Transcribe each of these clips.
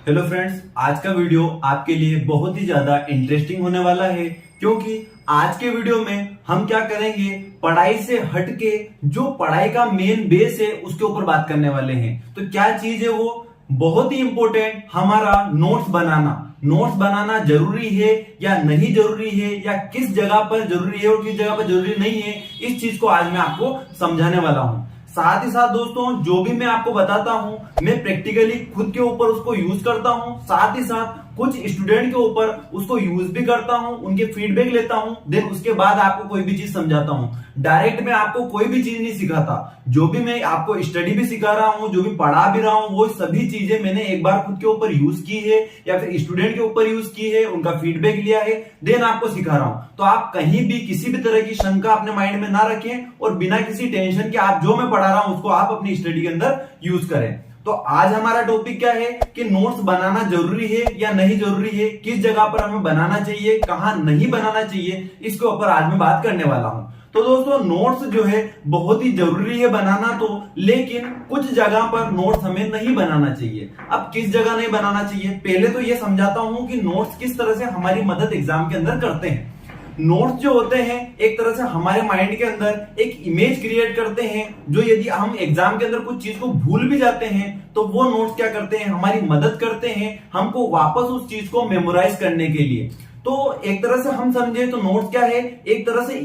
Hello friends, आज का video आपके लिए बहुत ही ज्यादा इंटरेस्टिंग होने वाला है क्योंकि आज के वीडियो में हम क्या करेंगे, पढ़ाई से हटके जो पढ़ाई का मेन बेस है उसके ऊपर बात करने वाले हैं। तो क्या चीज है वो? बहुत ही इंपॉर्टेंट, हमारा नोट्स बनाना। नोट्स बनाना जरूरी है या नहीं जरूरी है, या किस जगह पर जरूरी है और किस जगह पर जरूरी नहीं है, इस चीज को आज मैं आपको समझाने वाला हूं। साथ ही साथ दोस्तों, जो भी मैं आपको बताता हूं मैं प्रैक्टिकली खुद के ऊपर उसको यूज करता हूं, साथ ही साथ कुछ स्टूडेंट के ऊपर उसको यूज भी करता हूं, उनके फीडबैक लेता हूं, देन उसके बाद आपको कोई भी चीज समझाता हूं। डायरेक्ट मैं आपको कोई भी चीज नहीं सिखाता। जो भी मैं आपको स्टडी भी सिखा रहा हूं, जो भी पढ़ा भी रहा हूं, वो सभी चीजें मैंने एक बार खुद के ऊपर यूज की है या फिर स्टूडेंट के ऊपर यूज की है, उनका फीडबैक लिया है, देन आपको सिखा रहा हूं। तो आप कहीं भी किसी भी तरह की शंका अपने माइंड में ना रखें और बिना किसी टेंशन के आप जो मैं पढ़ा रहा हूं उसको आप अपनी स्टडी के अंदर यूज करें। तो आज हमारा टॉपिक क्या है कि नोट्स बनाना जरूरी है या नहीं जरूरी है, किस जगह पर हमें बनाना चाहिए, कहां नहीं बनाना चाहिए, इसके ऊपर आज मैं बात करने वाला हूं। तो दोस्तों, नोट्स जो है बहुत ही जरूरी है बनाना तो, लेकिन कुछ जगह पर नोट्स हमें नहीं बनाना चाहिए। अब किस जगह नहीं बनाना चाहिए, पहले तो ये समझाता हूं कि नोट्स किस तरह से हमारी मदद एग्जाम के अंदर करते हैं। नोट्स जो होते हैं एक तरह से हमारे माइंड के अंदर एक इमेज क्रिएट करते हैं, जो यदि हम एग्जाम के अंदर कुछ चीज को भूल भी जाते हैं तो वो नोट्स क्या करते हैं, हमारी मदद करते हैं हमको वापस उस चीज को मेमोराइज करने के लिए। तो एक तरह से हम समझे तो नोट्स क्या है, एक तरह से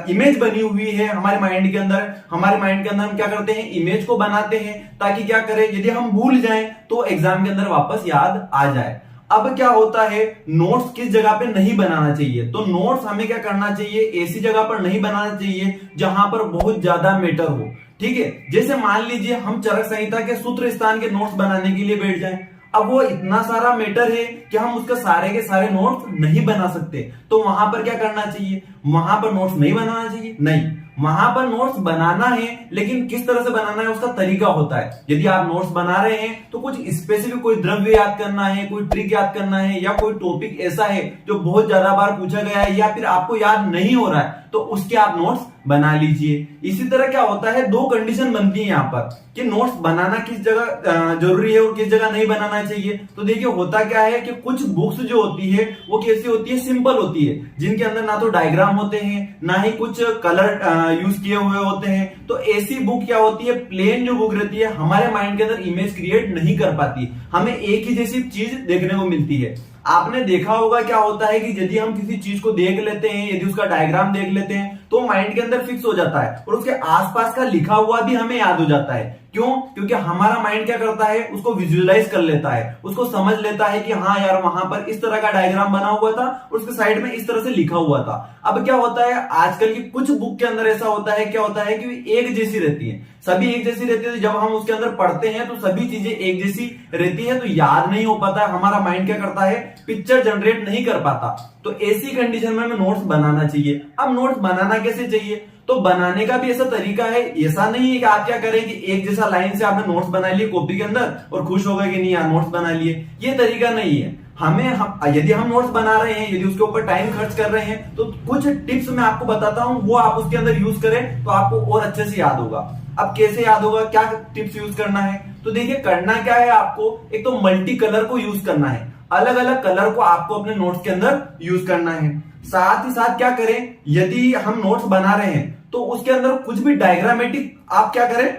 इमेज बनी हुई है हमारे माइंड के अंदर। हमारे माइंड के अंदर हम क्या करते हैं, इमेज को बनाते हैं ताकि क्या करें, यदि हम भूल जाएं तो एग्जाम के अंदर वापस याद आ जाए। अब क्या होता है, नोट्स किस जगह पे नहीं बनाना चाहिए? तो नोट्स हमें क्या करना चाहिए, ऐसी जगह पर नहीं बनाना चाहिए जहां पर बहुत ज्यादा मैटर हो। ठीक है, जैसे मान लीजिए हम चरक संहिता के सूत्र स्थान के नोट्स बनाने के लिए बैठ जाएं। अब वो इतना सारा मैटर है कि हम उसके सारे के सारे नोट्स नहीं बना सकते। तो वहां पर क्या करना चाहिए, वहां पर नोट्स नहीं बनाना चाहिए। नहीं, वहां पर नोट्स बनाना है, लेकिन किस तरह से बनाना है उसका तरीका होता है। यदि आप नोट्स बना रहे हैं तो कुछ स्पेसिफिक कोई द्रव्य याद करना है, कोई ट्रिक याद करना है, या कोई टॉपिक ऐसा है जो बहुत ज्यादा बार पूछा गया है या फिर आपको याद नहीं हो रहा है, तो उसके आप नोट्स बना लीजिए। इसी तरह क्या होता है, दो कंडीशन बनती है यहाँ पर कि नोट्स बनाना किस जगह जरूरी है और किस जगह नहीं बनाना चाहिए। तो देखिए होता क्या है कि कुछ बुक्स जो होती है वो कैसी होती है, सिंपल होती है, जिनके अंदर ना तो डायग्राम होते हैं ना ही कुछ कलर यूज किए हुए होते हैं। तो ऐसी बुक क्या होती है, प्लेन जो बुक रहती है, हमारे माइंड के अंदर इमेज क्रिएट नहीं कर पाती, हमें एक ही जैसी चीज देखने को मिलती है। आपने देखा होगा क्या होता है कि यदि हम किसी चीज को देख लेते हैं, यदि उसका डायग्राम देख लेते हैं तो माइंड के अंदर फिक्स हो जाता है और उसके आसपास का लिखा हुआ भी हमें याद हो जाता है। क्यों? क्योंकि हमारा माइंड क्या करता है, उसको विजुअलाइज कर लेता है, उसको समझ लेता है कि हाँ यार वहां पर इस तरह का डायग्राम बना हुआ था और उसके साइड में इस तरह से लिखा हुआ था। अब क्या होता है, आजकल की कुछ बुक के अंदर ऐसा होता है, क्या होता है कि एक जैसी रहती है, सभी एक जैसी रहती है। जब हम उसके अंदर पढ़ते हैं तो सभी चीजें एक जैसी रहती है, तो याद नहीं हो पाता है। हमारा माइंड क्या करता है, पिक्चर जनरेट नहीं कर पाता। तो ऐसी कंडीशन में हमें नोट्स बनाना चाहिए। अब नोट्स बनाना कैसे चाहिए, तो बनाने का भी ऐसा तरीका है। ऐसा नहीं है कि आप क्या करें कि एक जैसा लाइन से आपने नोट्स बना लिए कॉपी के अंदर और खुश हो गए कि नहीं यार नोट्स बना लिए, ये तरीका नहीं है। यदि हम नोट्स बना रहे हैं, यदि उसके ऊपर टाइम खर्च कर रहे हैं, तो कुछ टिप्स मैं आपको बताता हूं, वो आप उसके अंदर यूज करें तो आपको और अच्छे से याद होगा। अब कैसे याद होगा, क्या टिप्स यूज करना है? तो देखिए करना क्या है, आपको एक तो मल्टी कलर को यूज करना है, अलग अलग कलर को आपको अपने नोट्स के अंदर यूज करना है। साथ ही साथ क्या करें, यदि हम नोट्स बना रहे हैं तो उसके अंदर कुछ भी डायग्रामेटिक आप क्या करें,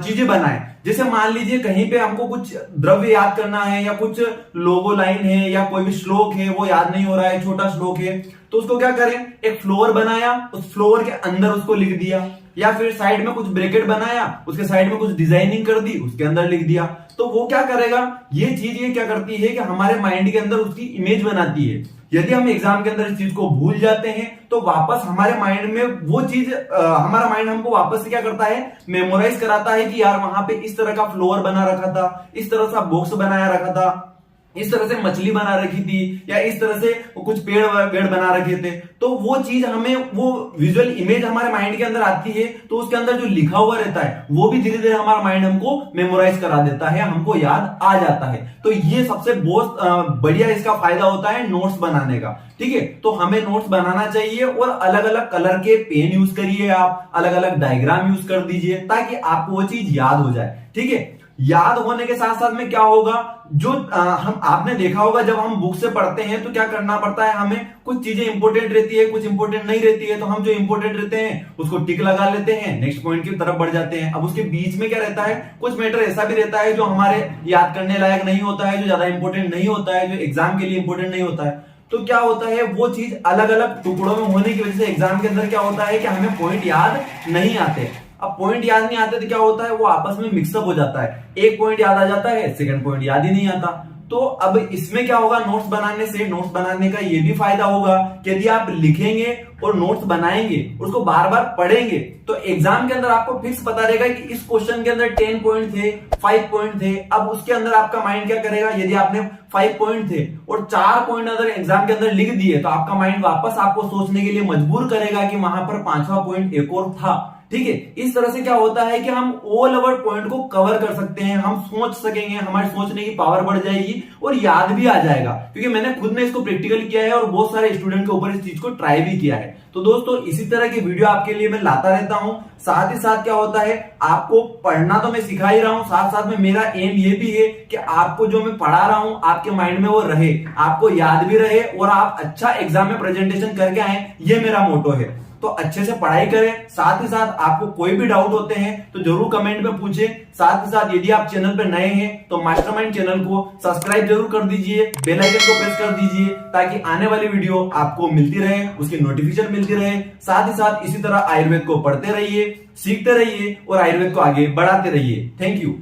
चीजें बनाएं। जैसे मान लीजिए कहीं पे हमको कुछ द्रव्य याद करना है, या कुछ लोगो लाइन है, या कोई भी श्लोक है वो याद नहीं हो रहा है, छोटा श्लोक है, तो उसको क्या करें, एक फ्लोर बनाया, उस फ्लोर के अंदर उसको लिख दिया, या फिर साइड में कुछ ब्रैकेट बनाया, उसके साइड में कुछ डिजाइनिंग कर दी, उसके अंदर लिख दिया। तो वो क्या करेगा, ये चीज ये क्या करती है कि हमारे माइंड के अंदर उसकी इमेज बनाती है। यदि हम एग्जाम के अंदर इस चीज को भूल जाते हैं तो वापस हमारे माइंड में वो चीज हमारा माइंड हमको वापस से क्या करता है, मेमोराइज कराता है कि यार वहां पे इस तरह का फ्लोर बना रखा था, इस तरह सा बॉक्स बनाया रखा था, इस तरह से मछली बना रखी थी, या इस तरह से कुछ पेड़ बना रखे थे। तो वो चीज हमें, वो विजुअल इमेज हमारे माइंड के अंदर आती है, तो उसके अंदर जो लिखा हुआ रहता है वो भी धीरे धीरे हमारा माइंड हमको मेमोराइज करा देता है, हमको याद आ जाता है। तो ये सबसे बहुत बढ़िया इसका फायदा होता है नोट्स बनाने का। ठीक है, तो हमें नोट्स बनाना चाहिए और अलग अलग कलर के पेन यूज करिए, आप अलग अलग डायग्राम यूज कर दीजिए ताकि आपको वो चीज याद हो जाए। ठीक है, याद होने के साथ साथ में क्या होगा, जो हम आपने देखा होगा जब हम बुक से पढ़ते हैं तो क्या करना पड़ता है, हमें कुछ चीजें इंपॉर्टेंट रहती है, कुछ इंपॉर्टेंट नहीं रहती है, तो हम जो इंपॉर्टेंट रहते हैं उसको टिक लगा लेते हैं, नेक्स्ट पॉइंट की तरफ बढ़ जाते हैं। अब उसके बीच में क्या रहता है, कुछ मैटर ऐसा भी रहता है जो हमारे याद करने लायक नहीं होता है, जो ज्यादा इंपॉर्टेंट नहीं होता है, जो एग्जाम के लिए इंपॉर्टेंट नहीं होता है। तो क्या होता है, वो चीज अलग अलग टुकड़ों में होने की वजह से एग्जाम के अंदर क्या होता है कि हमें पॉइंट याद नहीं आते। अब पॉइंट याद नहीं आते तो क्या होता है, वो आपस में मिक्सअप हो जाता है, एक पॉइंट याद आ जाता है, सेकंड पॉइंट याद ही नहीं आता। तो अब इसमें क्या होगा, नोट्स बनाने से, नोट्स बनाने का ये भी फायदा होगा कि यदि आप लिखेंगे और नोट्स बनाएंगे, उसको बार बार पढ़ेंगे, तो एग्जाम के अंदर आपको फिक्स पता रहेगा कि इस क्वेश्चन के अंदर 10 पॉइंट थे, 5 पॉइंट थे। अब उसके अंदर आपका माइंड क्या करेगा, यदि आपने 5 पॉइंट थे और 4 पॉइंट अगर एग्जाम के अंदर लिख दिए, तो आपका माइंड वापस आपको सोचने के लिए मजबूर करेगा कि वहां पर 5वां पॉइंट एक और था। ठीक है, इस तरह से क्या होता है कि हम ऑल ओवर पॉइंट को कवर कर सकते हैं, हम सोच सकेंगे, हमारी सोचने की पावर बढ़ जाएगी और याद भी आ जाएगा, क्योंकि मैंने खुद ने इसको प्रैक्टिकल किया है और बहुत सारे स्टूडेंट के ऊपर इस चीज को ट्राई भी किया है। तो दोस्तों इसी तरह की वीडियो आपके लिए मैं लाता रहता हूं। साथ ही साथ क्या होता है, आपको पढ़ना तो मैं सिखा ही रहा हूं, साथ साथ में मेरा एम ये भी है कि आपको जो मैं पढ़ा रहा हूं आपके माइंड में वो रहे, आपको याद भी रहे और आप अच्छा एग्जाम में प्रेजेंटेशन करके आए, ये मेरा मोटो है। तो अच्छे से पढ़ाई करें, साथ ही साथ आपको कोई भी डाउट होते हैं तो जरूर कमेंट में पूछें। साथ ही साथ यदि आप चैनल पर नए हैं तो मास्टरमाइंड चैनल को सब्सक्राइब जरूर कर दीजिए, बेल आइकन को प्रेस कर दीजिए, ताकि आने वाली वीडियो आपको मिलती रहे, उसकी नोटिफिकेशन मिलती रहे। साथ ही साथ इसी तरह आयुर्वेद को पढ़ते रहिए, सीखते रहिए और आयुर्वेद को आगे बढ़ाते रहिए। Thank you.